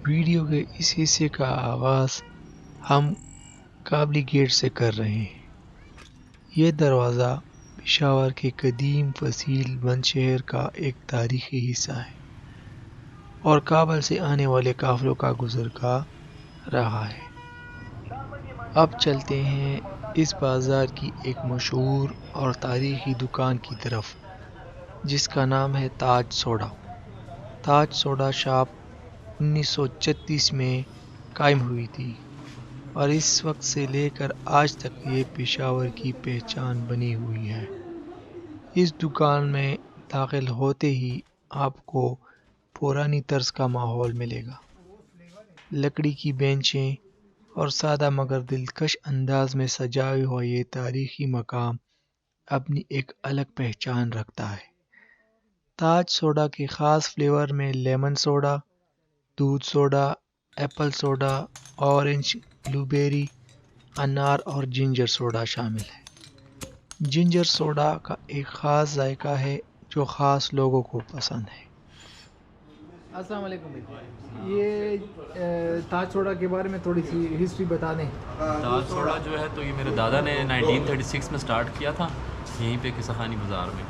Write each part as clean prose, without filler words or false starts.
Video کے اس حصے کا آغاز ہم کابلی گیٹ سے کر رہے ہیں۔ یہ دروازہ پشاور کے قدیم فصیل بند شہر کا ایک تاریخی حصہ ہے اور کابل سے آنے والے قافلوں کا گزرگاہ رہا ہے۔ اب چلتے ہیں اس بازار کی ایک مشہور اور تاریخی دکان کی طرف جس کا نام ہے تاج سوڈا۔ تاج سوڈا شاپ 1936 میں قائم ہوئی تھی اور اس وقت سے لے کر آج تک یہ پشاور کی پہچان بنی ہوئی ہے۔ اس دکان میں داخل ہوتے ہی آپ کو پرانی طرز کا ماحول ملے گا۔ لکڑی کی بینچیں اور سادہ مگر دلکش انداز میں سجایا ہوا یہ تاریخی مقام اپنی ایک الگ پہچان رکھتا ہے۔ تاج سوڈا کے خاص فلیور میں لیمن سوڈا، دودھ سوڈا، ایپل سوڈا، اورنج، بلو بیری، انار اور جنجر سوڈا شامل ہے۔ جنجر سوڈا کا ایک خاص ذائقہ ہے جو خاص لوگوں کو پسند ہے۔ السلام علیکم۔ یہ تاج سوڈا کے بارے میں تھوڑی سی ہسٹری بتا دیں۔ تاج سوڈا جو ہے تو یہ میرے دادا نے 1936 میں سٹارٹ کیا تھا یہیں پہ قصہ خانی بازار میں،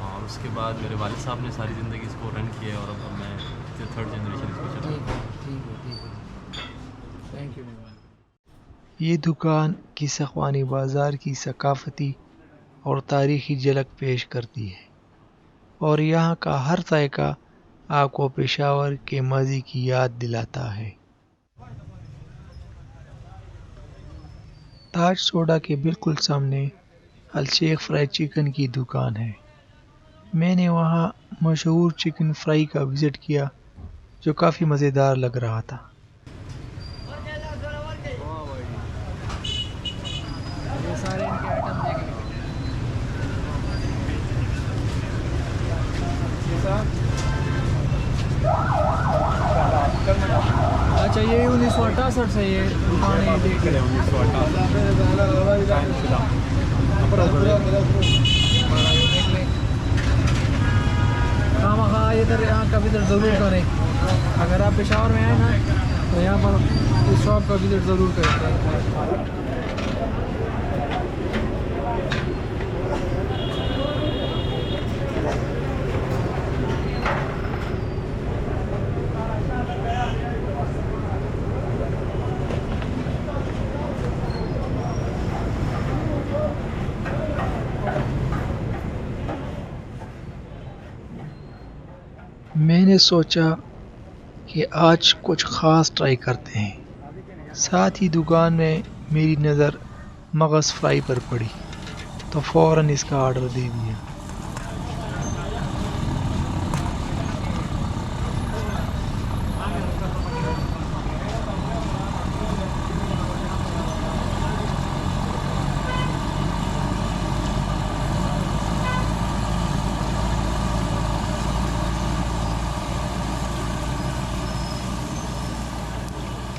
اور اس کے بعد میرے والد صاحب نے ساری زندگی اس کو رن کیا اور اب میں تھرڈ جنریشن اس کو چلا رہا ہوں۔ Thank you. یہ دکان قصہ خوانی بازار کی ثقافتی اور تاریخی جھلک پیش کرتی ہے اور یہاں کا ہر ذائقہ آپ کو پشاور کے ماضی کی یاد دلاتا ہے۔ تاج سوڈا کے بالکل سامنے الشیخ فرائی چکن کی دکان ہے۔ میں نے وہاں مشہور چکن فرائی کا وزٹ کیا جو کافی مزیدار لگ رہا تھا۔ یہ سارے ان کے آئٹم دیکھ اچھا، یہ 1968 سے یہ دکانیں دیکھ رہے ہیں۔ خواہ ادھر یہاں کا وزٹ ضرور کریں۔ اگر آپ پشاور میں آئیں نا تو یہاں پر اس شاپ کا وزٹ ضرور کریں۔ میں نے سوچا کہ آج کچھ خاص ٹرائی کرتے ہیں۔ ساتھ ہی دکان میں میری نظر مغز فرائی پر پڑی تو فوراً اس کا آرڈر دے دیا۔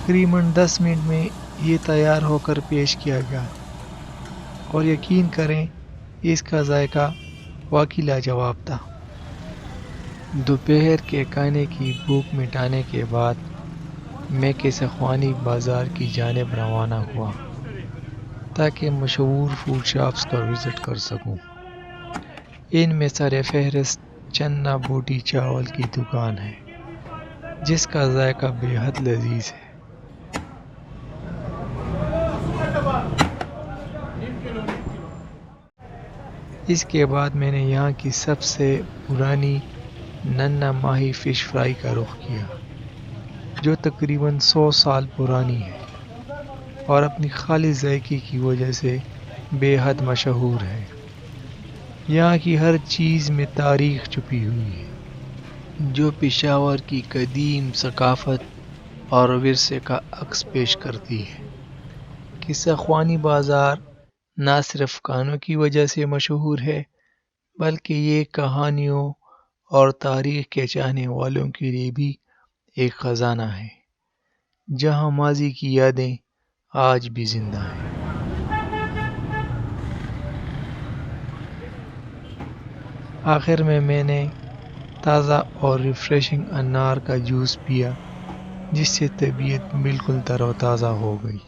تقریباً 10 منٹ میں یہ تیار ہو کر پیش کیا گیا اور یقین کریں اس کا ذائقہ واقعی لاجواب تھا۔ دوپہر کے کھانے کی بھوک مٹانے کے بعد میں قصہ خوانی بازار کی جانب روانہ ہوا تاکہ مشہور فوڈ شاپس کا وزٹ کر سکوں۔ ان میں سر فہرست چنا بوٹی چاول کی دکان ہے جس کا ذائقہ بے حد لذیذ ہے۔ اس کے بعد میں نے یہاں کی سب سے پرانی ننا ماہی فش فرائی کا رخ کیا جو تقریباً 100 سال پرانی ہے اور اپنی خالص ذائقے کی وجہ سے بے حد مشہور ہے۔ یہاں کی ہر چیز میں تاریخ چھپی ہوئی ہے جو پشاور کی قدیم ثقافت اور ورثے کا عکس پیش کرتی ہے۔ قصہ خوانی بازار نہ صرف کھانوں کی وجہ سے مشہور ہے بلکہ یہ کہانیوں اور تاریخ کے چاہنے والوں کے لیے بھی ایک خزانہ ہے جہاں ماضی کی یادیں آج بھی زندہ ہیں۔ آخر میں نے تازہ اور ریفریشنگ انار کا جوس پیا جس سے طبیعت بالکل تر و تازہ ہو گئی۔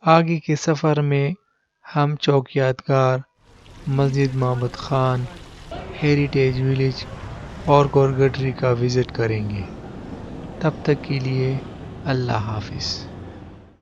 آگے کے سفر میں ہم چوک یادگار، مسجد معبد خان، ہیریٹیج ویلیج اور گورگٹری کا وزٹ کریں گے۔ تب تک کے لیے اللہ حافظ۔